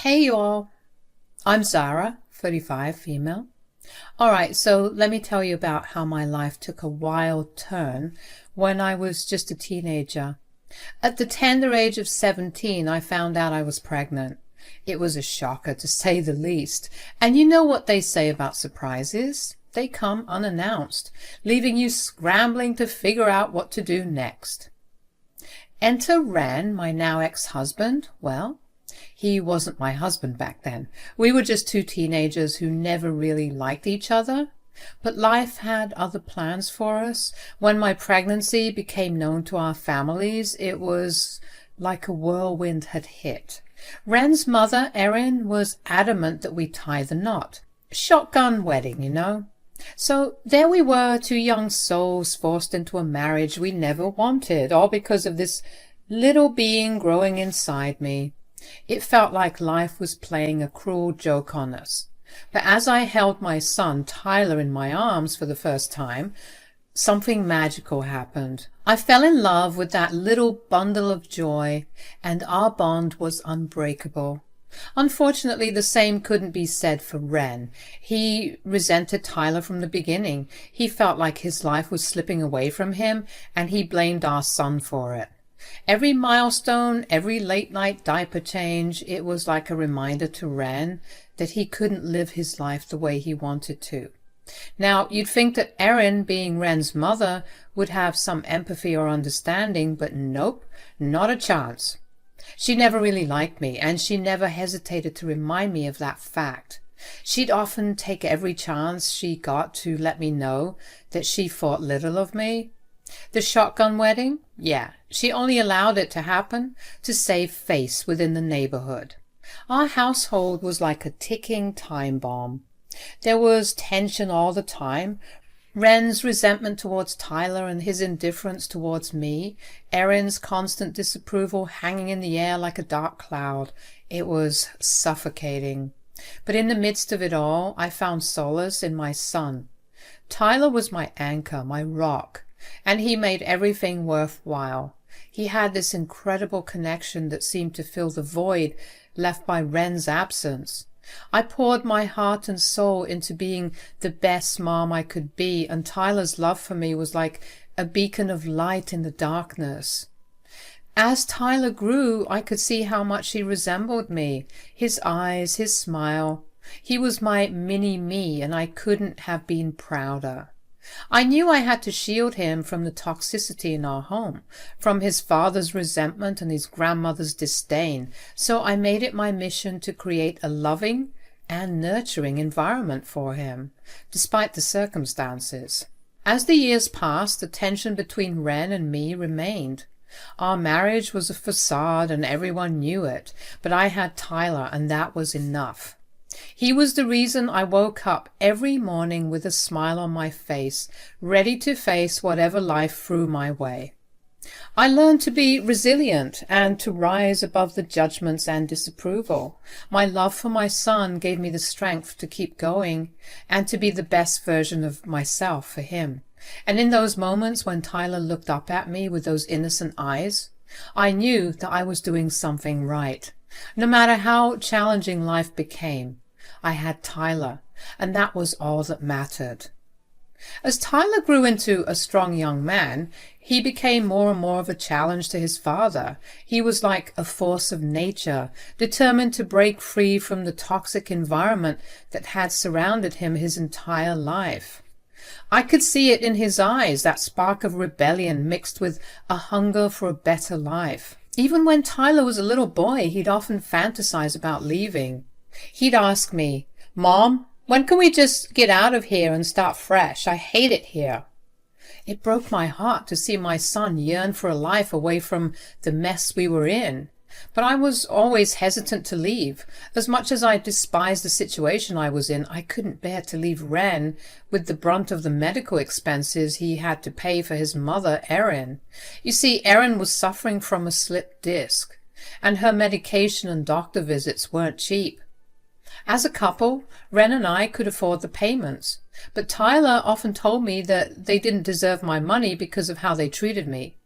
Hey y'all, I'm Zara, 35, female. Alright, so let me tell you about how my life took a wild turn when I was just a teenager. At the tender age of 17, I found out I was pregnant. It was a shocker, to say the least. And you know what they say about surprises? They come unannounced, leaving you scrambling to figure out what to do next. Enter Ren, my now ex-husband. Well, he wasn't my husband back then. We were just two teenagers who never really liked each other. But life had other plans for us. When my pregnancy became known to our families, it was like a whirlwind had hit. Ren's mother, Erin, was adamant that we tie the knot. Shotgun wedding, you know. So there we were, two young souls forced into a marriage we never wanted, all because of this little being growing inside me. It felt like life was playing a cruel joke on us. But as I held my son, Tyler, in my arms for the first time, something magical happened. I fell in love with that little bundle of joy, and our bond was unbreakable. Unfortunately, the same couldn't be said for Ren. He resented Tyler from the beginning. He felt like his life was slipping away from him, and he blamed our son for it. Every milestone, every late-night diaper change, it was like a reminder to Ren that he couldn't live his life the way he wanted to. Now, you'd think that Erin, being Ren's mother, would have some empathy or understanding, but nope, not a chance. She never really liked me, and she never hesitated to remind me of that fact. She'd often take every chance she got to let me know that she thought little of me. The shotgun wedding? Yeah, she only allowed it to happen to save face within the neighborhood. Our household was like a ticking time bomb. There was tension all the time. Ren's resentment towards Tyler and his indifference towards me, Erin's constant disapproval hanging in the air like a dark cloud. It was suffocating. But in the midst of it all, I found solace in my son. Tyler was my anchor, my rock, and he made everything worthwhile. He had this incredible connection that seemed to fill the void left by Ren's absence. I poured my heart and soul into being the best mom I could be, and Tyler's love for me was like a beacon of light in the darkness. As Tyler grew, I could see how much he resembled me. His eyes, his smile. He was my mini-me, and I couldn't have been prouder. I knew I had to shield him from the toxicity in our home, from his father's resentment and his grandmother's disdain, so I made it my mission to create a loving and nurturing environment for him, despite the circumstances. As the years passed, the tension between Ren and me remained. Our marriage was a facade and everyone knew it, but I had Tyler, and that was enough. He was the reason I woke up every morning with a smile on my face, ready to face whatever life threw my way. I learned to be resilient and to rise above the judgments and disapproval. My love for my son gave me the strength to keep going and to be the best version of myself for him. And in those moments when Tyler looked up at me with those innocent eyes, I knew that I was doing something right. No matter how challenging life became, I had Tyler, and that was all that mattered. As Tyler grew into a strong young man, he became more and more of a challenge to his father. He was like a force of nature, determined to break free from the toxic environment that had surrounded him his entire life. I could see it in his eyes, that spark of rebellion mixed with a hunger for a better life. Even when Tyler was a little boy, he'd often fantasize about leaving. He'd ask me, "Mom, when can we just get out of here and start fresh? I hate it here." It broke my heart to see my son yearn for a life away from the mess we were in. But I was always hesitant to leave. As much as I despised the situation I was in, I couldn't bear to leave Ren with the brunt of the medical expenses he had to pay for his mother, Erin. You see, Erin was suffering from a slipped disc, and her medication and doctor visits weren't cheap. As a couple, Ren and I could afford the payments, but Tyler often told me that they didn't deserve my money because of how they treated me.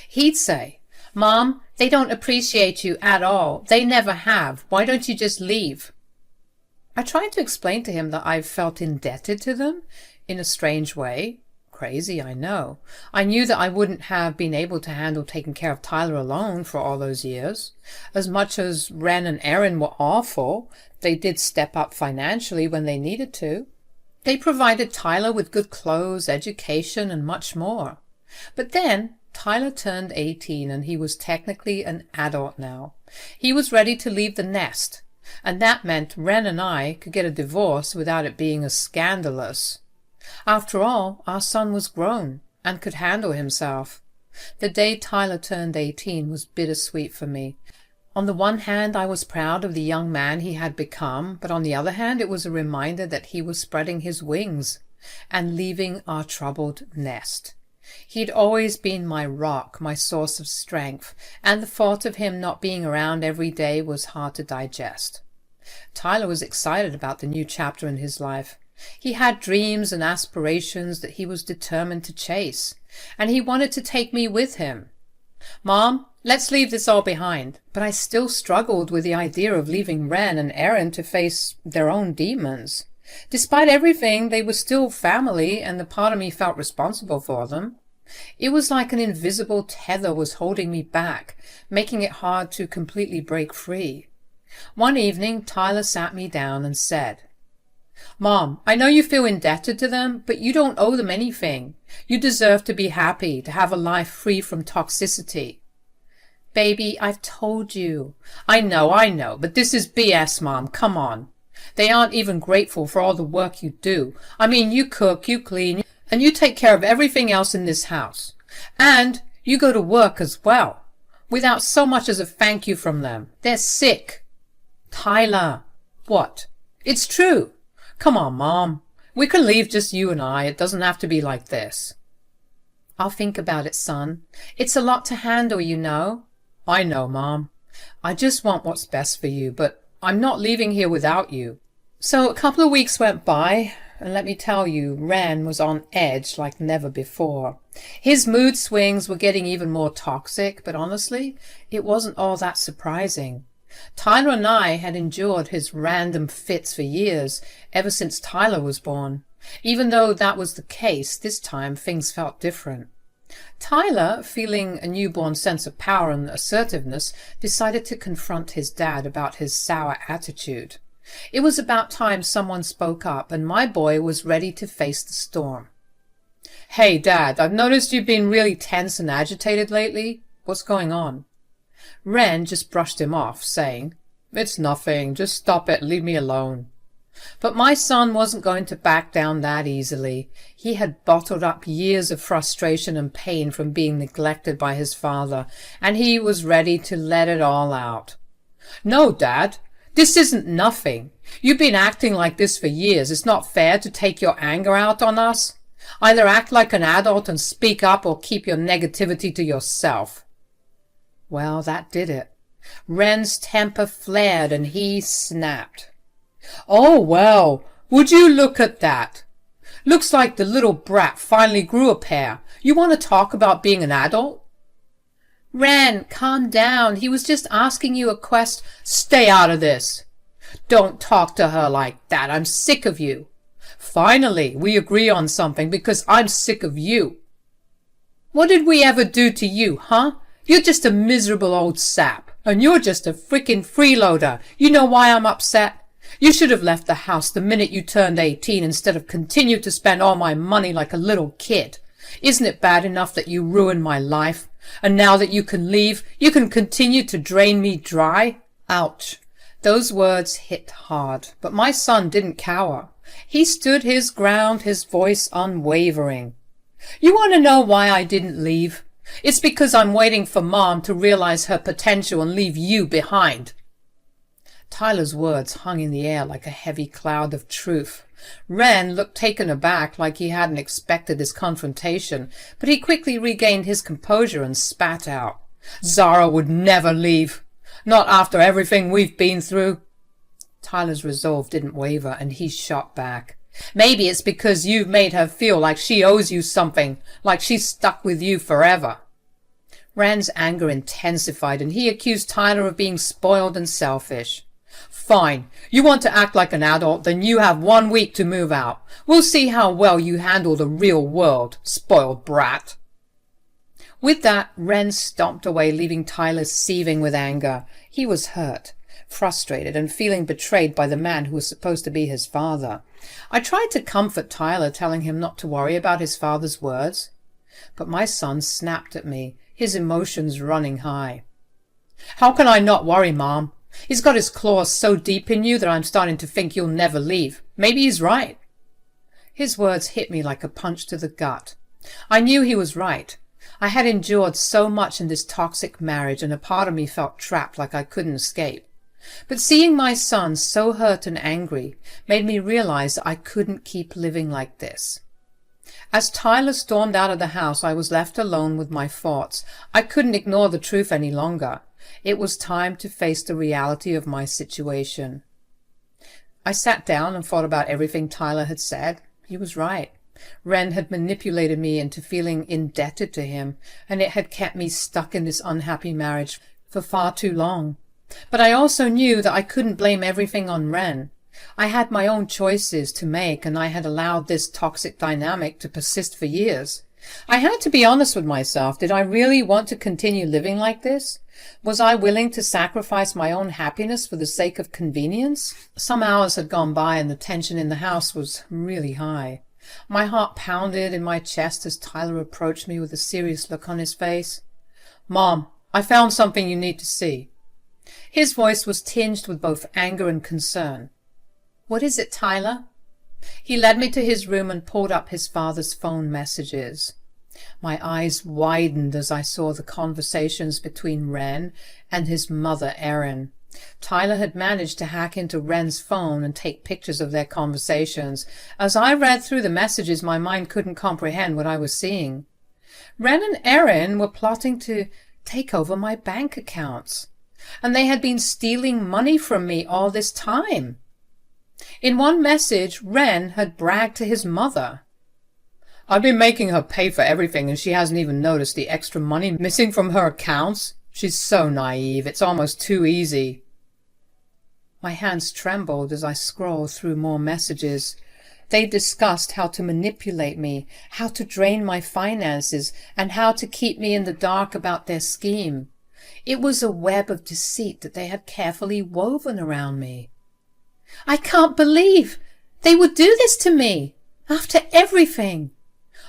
He'd say, Mom, they don't appreciate you at all. They never have. Why don't you just leave? I tried to explain to him that I felt indebted to them in a strange way. Crazy, I know. I knew that I wouldn't have been able to handle taking care of Tyler alone for all those years. As much as Ren and Erin were awful, they did step up financially when they needed to. They provided Tyler with good clothes, education, and much more. But then Tyler turned 18 and he was technically an adult now. He was ready to leave the nest, and that meant Ren and I could get a divorce without it being as scandalous. After all, our son was grown and could handle himself. The day Tyler turned 18 was bittersweet for me. On the one hand, I was proud of the young man he had become, but on the other hand, it was a reminder that he was spreading his wings and leaving our troubled nest. He'd always been my rock, my source of strength, and the thought of him not being around every day was hard to digest. Tyler was excited about the new chapter in his life. He had dreams and aspirations that he was determined to chase, and he wanted to take me with him. Mom, let's leave this all behind. But I still struggled with the idea of leaving Ren and Erin to face their own demons. Despite everything, they were still family, and the part of me felt responsible for them. It was like an invisible tether was holding me back, making it hard to completely break free. One evening, Tyler sat me down and said, Mom, I know you feel indebted to them, but you don't owe them anything. You deserve to be happy, to have a life free from toxicity. Baby, I've told you. I know, but this is BS, Mom. Come on. They aren't even grateful for all the work you do. I mean, you cook, you clean, and you take care of everything else in this house. And you go to work as well, without so much as a thank you from them. They're sick. Tyler. What? It's true. Come on, Mom. We can leave just you and I. It doesn't have to be like this. I'll think about it, son. It's a lot to handle, you know. I know, Mom. I just want what's best for you, but I'm not leaving here without you. So a couple of weeks went by, and let me tell you, Ren was on edge like never before. His mood swings were getting even more toxic, but honestly, it wasn't all that surprising. Tyler and I had endured his random fits for years, ever since Tyler was born. Even though that was the case, this time things felt different. Tyler, feeling a newborn sense of power and assertiveness, decided to confront his dad about his sour attitude. It was about time someone spoke up, and my boy was ready to face the storm. Hey, Dad, I've noticed you've been really tense and agitated lately. What's going on? Ren just brushed him off, saying, It's nothing. Just stop it. Leave me alone. But my son wasn't going to back down that easily. He had bottled up years of frustration and pain from being neglected by his father, and he was ready to let it all out. No, Dad, this isn't nothing. You've been acting like this for years. It's not fair to take your anger out on us. Either act like an adult and speak up, or keep your negativity to yourself. Well, that did it. Ren's temper flared and he snapped. Oh, well, would you look at that? Looks like the little brat finally grew a pair. You want to talk about being an adult? Ren, calm down. He was just asking you a question. Stay out of this. Don't talk to her like that. I'm sick of you. Finally, we agree on something, because I'm sick of you. What did we ever do to you, huh? You're just a miserable old sap, and you're just a frickin' freeloader. You know why I'm upset? You should have left the house the minute you turned 18 instead of continue to spend all my money like a little kid. Isn't it bad enough that you ruined my life? And now that you can leave, you can continue to drain me dry? Ouch. Those words hit hard, but my son didn't cower. He stood his ground, his voice unwavering. You want to know why I didn't leave? It's because I'm waiting for Mom to realize her potential and leave you behind. Tyler's words hung in the air like a heavy cloud of truth. Ren looked taken aback, like he hadn't expected this confrontation, but he quickly regained his composure and spat out. Zara would never leave. Not after everything we've been through. Tyler's resolve didn't waver, and he shot back. Maybe it's because you've made her feel like she owes you something, like she's stuck with you forever. Ren's anger intensified and he accused Tyler of being spoiled and selfish. Fine. You want to act like an adult, then you have 1 week to move out. We'll see how well you handle the real world, spoiled brat. With that, Ren stomped away, leaving Tyler seething with anger. He was hurt, frustrated, and feeling betrayed by the man who was supposed to be his father. I tried to comfort Tyler, telling him not to worry about his father's words. But my son snapped at me, his emotions running high. How can I not worry, Mom? He's got his claws so deep in you that I'm starting to think you'll never leave. Maybe he's right. His words hit me like a punch to the gut. I knew he was right. I had endured so much in this toxic marriage, and a part of me felt trapped, like I couldn't escape. But seeing my son so hurt and angry made me realize that I couldn't keep living like this. As Tyler stormed out of the house, I was left alone with my thoughts. I couldn't ignore the truth any longer. It was time to face the reality of my situation. I sat down and thought about everything Tyler had said. He was right. Ren had manipulated me into feeling indebted to him, and it had kept me stuck in this unhappy marriage for far too long. But I also knew that I couldn't blame everything on Ren. I had my own choices to make, and I had allowed this toxic dynamic to persist for years. I had to be honest with myself. Did I really want to continue living like this? Was I willing to sacrifice my own happiness for the sake of convenience? Some hours had gone by and the tension in the house was really high. My heart pounded in my chest as Tyler approached me with a serious look on his face. Mom, I found something you need to see. His voice was tinged with both anger and concern. What is it, Tyler? He led me to his room and pulled up his father's phone messages. My eyes widened as I saw the conversations between Ren and his mother, Erin. Tyler had managed to hack into Ren's phone and take pictures of their conversations. As I read through the messages, my mind couldn't comprehend what I was seeing. Ren and Erin were plotting to take over my bank accounts, and they had been stealing money from me all this time. In one message, Ren had bragged to his mother. I've been making her pay for everything, and she hasn't even noticed the extra money missing from her accounts. She's so naive. It's almost too easy. My hands trembled as I scrolled through more messages. They discussed how to manipulate me, how to drain my finances, and how to keep me in the dark about their scheme. It was a web of deceit that they had carefully woven around me. I can't believe they would do this to me, after everything.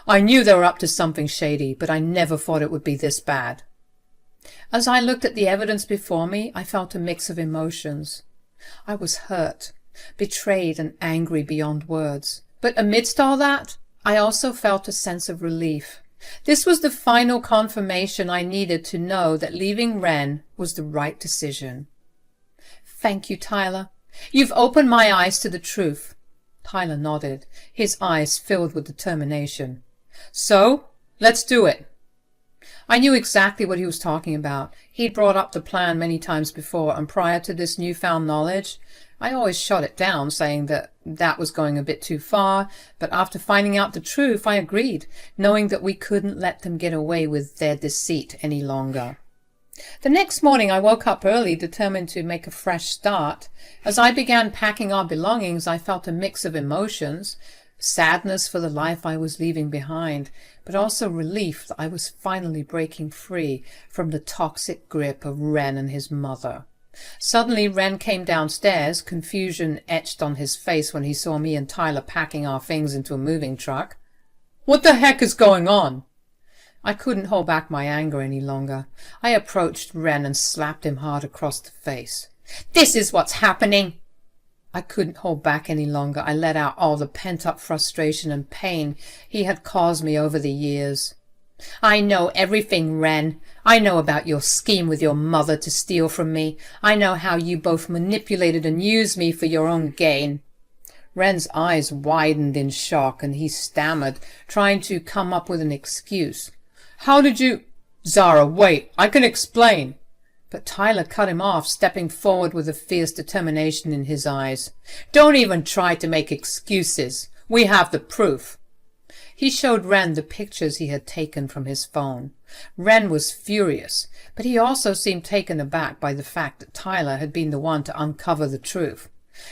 I knew they were up to something shady, but I never thought it would be this bad. As I looked at the evidence before me, I felt a mix of emotions. I was hurt, betrayed, and angry beyond words. But amidst all that, I also felt a sense of relief. This was the final confirmation I needed to know that leaving Ren was the right decision. Thank you, Tyler. You've opened my eyes to the truth. Tyler nodded, his eyes filled with determination. So, let's do it. I knew exactly what he was talking about. He'd brought up the plan many times before, and prior to this newfound knowledge, I always shot it down, saying that was going a bit too far, but after finding out the truth, I agreed, knowing that we couldn't let them get away with their deceit any longer. The next morning I woke up early, determined to make a fresh start. As I began packing our belongings, I felt a mix of emotions, sadness for the life I was leaving behind, but also relief that I was finally breaking free from the toxic grip of Ren and his mother. Suddenly Ren came downstairs, confusion etched on his face when he saw me and Tyler packing our things into a moving truck. What the heck is going on? I couldn't hold back my anger any longer. I approached Ren and slapped him hard across the face. This is what's happening! I couldn't hold back any longer. I let out all the pent-up frustration and pain he had caused me over the years. I know everything, Ren. I know about your scheme with your mother to steal from me. I know how you both manipulated and used me for your own gain. Ren's eyes widened in shock, and he stammered, trying to come up with an excuse. How did you... Zara, wait, I can explain. But Tyler cut him off, stepping forward with a fierce determination in his eyes. Don't even try to make excuses. We have the proof. He showed Ren the pictures he had taken from his phone. Ren was furious, but he also seemed taken aback by the fact that Tyler had been the one to uncover the truth.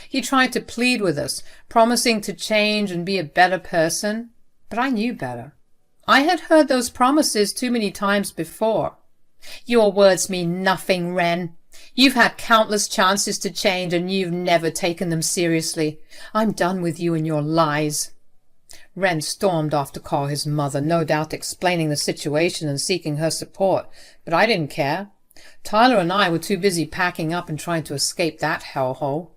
He tried to plead with us, promising to change and be a better person, but I knew better. I had heard those promises too many times before. Your words mean nothing, Ren. You've had countless chances to change and you've never taken them seriously. I'm done with you and your lies. Ren stormed off to call his mother, no doubt explaining the situation and seeking her support, but I didn't care. Tyler and I were too busy packing up and trying to escape that hellhole.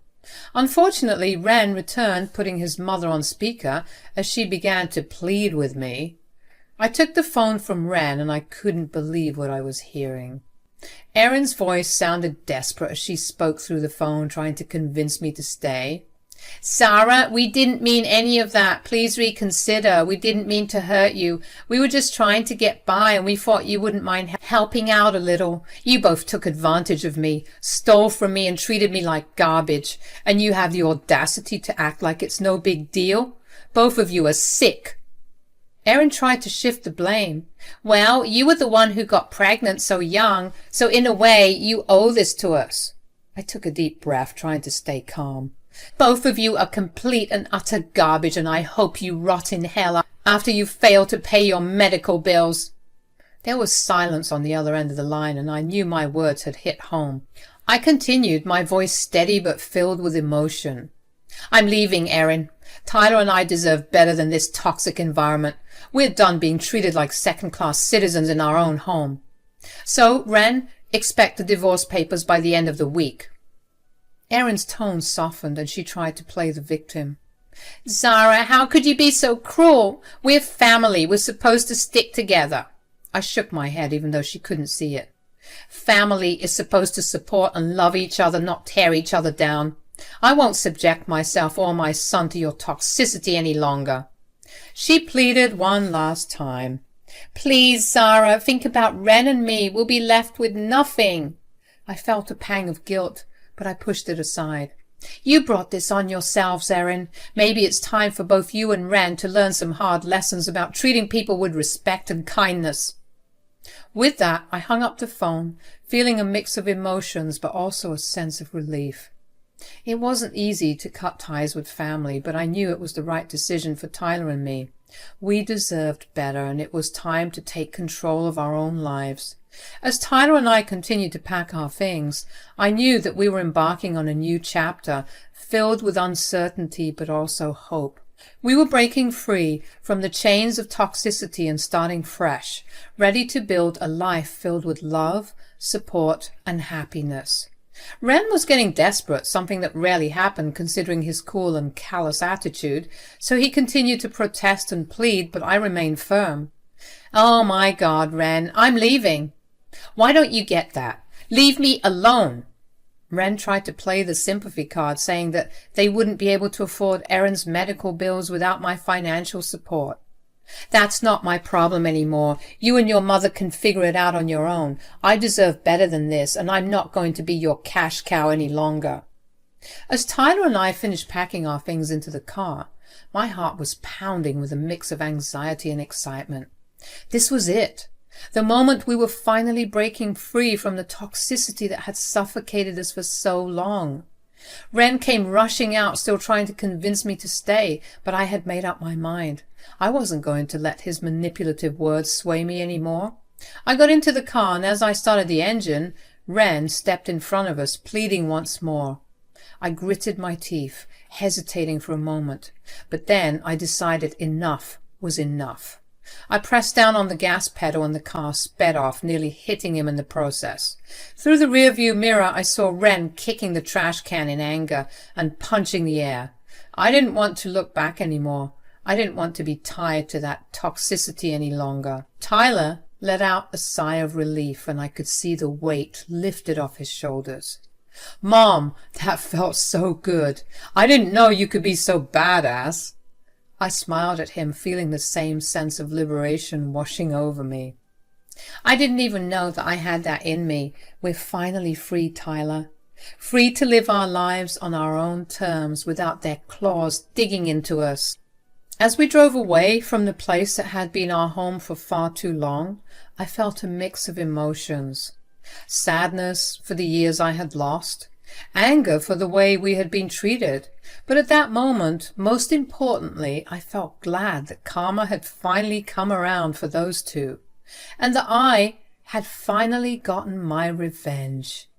Unfortunately, Ren returned, putting his mother on speaker as she began to plead with me. I took the phone from Ren and I couldn't believe what I was hearing. Erin's voice sounded desperate as she spoke through the phone, trying to convince me to stay. Sarah, we didn't mean any of that. Please reconsider. We didn't mean to hurt you. We were just trying to get by and we thought you wouldn't mind helping out a little. You both took advantage of me, stole from me and treated me like garbage. And you have the audacity to act like it's no big deal? Both of you are sick. Erin tried to shift the blame. Well, you were the one who got pregnant so young, so in a way you owe this to us. I took a deep breath, trying to stay calm. Both of you are complete and utter garbage, and I hope you rot in hell after you fail to pay your medical bills. There was silence on the other end of the line, and I knew my words had hit home. I continued, my voice steady but filled with emotion. I'm leaving, Erin. Tyler and I deserve better than this toxic environment. We're done being treated like second-class citizens in our own home. So, Ren, expect the divorce papers by the end of the week. Erin's tone softened and she tried to play the victim. Zara, how could you be so cruel? We're family. We're supposed to stick together. I shook my head even though she couldn't see it. Family is supposed to support and love each other, not tear each other down. I won't subject myself or my son to your toxicity any longer. She pleaded one last time. Please, Zara, think about Ren and me. We'll be left with nothing. I felt a pang of guilt, but I pushed it aside. You brought this on yourselves, Erin. Maybe it's time for both you and Ren to learn some hard lessons about treating people with respect and kindness. With that, I hung up the phone, feeling a mix of emotions but also a sense of relief. It wasn't easy to cut ties with family, but I knew it was the right decision for Tyler and me. We deserved better, and it was time to take control of our own lives. As Tyler and I continued to pack our things, I knew that we were embarking on a new chapter, filled with uncertainty but also hope. We were breaking free from the chains of toxicity and starting fresh, ready to build a life filled with love, support, and happiness. Ren was getting desperate, something that rarely happened considering his cool and callous attitude, so he continued to protest and plead, but I remained firm. Oh my God, Ren, I'm leaving. Why don't you get that? Leave me alone. Ren tried to play the sympathy card, saying that they wouldn't be able to afford Erin's medical bills without my financial support. That's not my problem anymore. You and your mother can figure it out on your own. I deserve better than this, and I'm not going to be your cash cow any longer. As Tyler and I finished packing our things into the car, my heart was pounding with a mix of anxiety and excitement. This was it. The moment we were finally breaking free from the toxicity that had suffocated us for so long. Ren came rushing out, still trying to convince me to stay, but I had made up my mind. I wasn't going to let his manipulative words sway me any more. I got into the car, and as I started the engine, Ren stepped in front of us, pleading once more. I gritted my teeth, hesitating for a moment, but then I decided enough was enough. I pressed down on the gas pedal and the car sped off, nearly hitting him in the process. Through the rearview mirror, I saw Ren kicking the trash can in anger and punching the air. I didn't want to look back anymore. I didn't want to be tied to that toxicity any longer. Tyler let out a sigh of relief, and I could see the weight lifted off his shoulders. Mom, that felt so good. I didn't know you could be so badass. I smiled at him, feeling the same sense of liberation washing over me. I didn't even know that I had that in me. We're finally free, Tyler. Free to live our lives on our own terms without their claws digging into us. As we drove away from the place that had been our home for far too long, I felt a mix of emotions. Sadness for the years I had lost, anger for the way we had been treated, but at that moment, most importantly, I felt glad that karma had finally come around for those two, and that I had finally gotten my revenge.